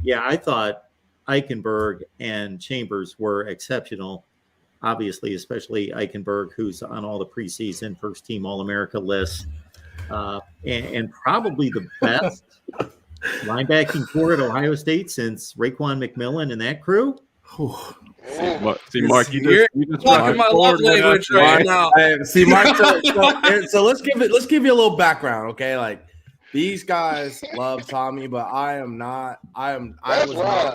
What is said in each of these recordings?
Yeah, I thought Eichenberg and Chambers were exceptional. Obviously, especially Eichenberg, who's on all the preseason first team All America lists, and probably the best linebacking core at Ohio State since Raekwon McMillan and that crew. See, Mark, you just talking my love language right now. See, Mark. So let's give you a little background, okay? Like these guys love Tommy, but I was not.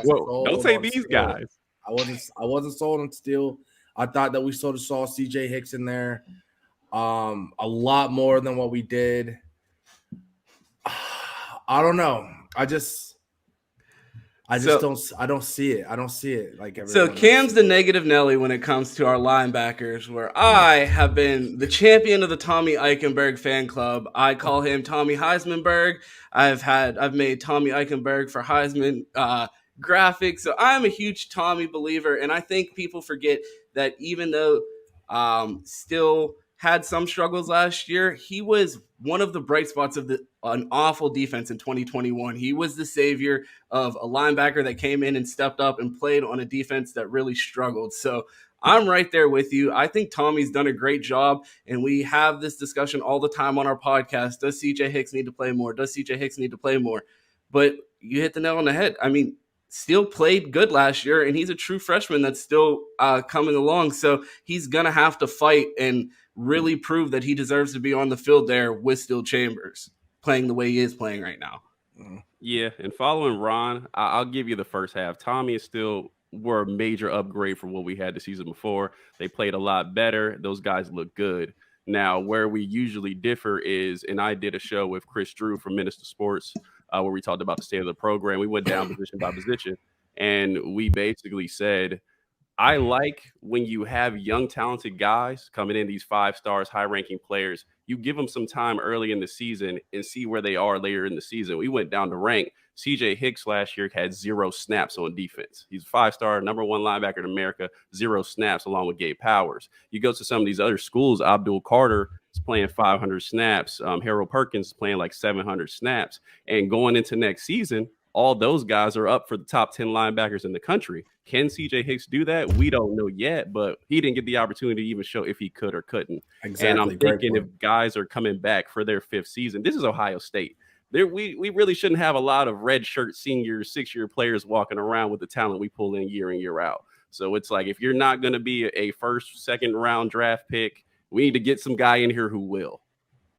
Don't say these guys. I wasn't sold on Steele. I thought that we sort of saw CJ Hicks in there, a lot more than what we did. I don't know. I don't see it. I don't see it like everyone so Cam's the negative Nelly when it comes to our linebackers, where I have been the champion of the Tommy Eichenberg fan club. I call him Tommy Heismanberg. I've made Tommy Eichenberg for Heisman graphics. So I'm a huge Tommy believer, and I think people forget that even though Steele had some struggles last year, he was one of the bright spots of an awful defense in 2021. He was the savior of a linebacker that came in and stepped up and played on a defense that really struggled. So I'm right there with you. I think Tommy's done a great job, and we have this discussion all the time on our podcast. Does CJ Hicks need to play more? Does CJ Hicks need to play more? But you hit the nail on the head. I mean, Steele played good last year, and he's a true freshman that's still coming along. So he's going to have to fight and really prove that he deserves to be on the field there with Steele Chambers playing the way he is playing right now. Yeah, and following Ron, I'll give you the first half. Tommy and Steele were a major upgrade from what we had the season before. They played a lot better. Those guys look good. Now, where we usually differ is, and I did a show with Chris Drew from Minister Sports where we talked about the state of the program. We went down position by position, and we basically said, I like when you have young, talented guys coming in, these 5 stars, high-ranking players. You give them some time early in the season and see where they are later in the season. We went down to rank. CJ Hicks last year had 0 snaps on defense. He's a 5-star, number 1 linebacker in America, 0 snaps along with Gabe Powers. You go to some of these other schools, Abdul Carter is playing 500 snaps. Harold Perkins is playing like 700 snaps. And going into next season, all those guys are up for the top 10 linebackers in the country. Can CJ Hicks do that? We don't know yet, but he didn't get the opportunity to even show if he could or couldn't. Exactly. And I'm thinking if guys are coming back for their 5th season, this is Ohio State. We really shouldn't have a lot of red shirt seniors, 6-year players walking around with the talent we pull in year out. So it's like, if you're not going to be a first, second round draft pick, we need to get some guy in here who will.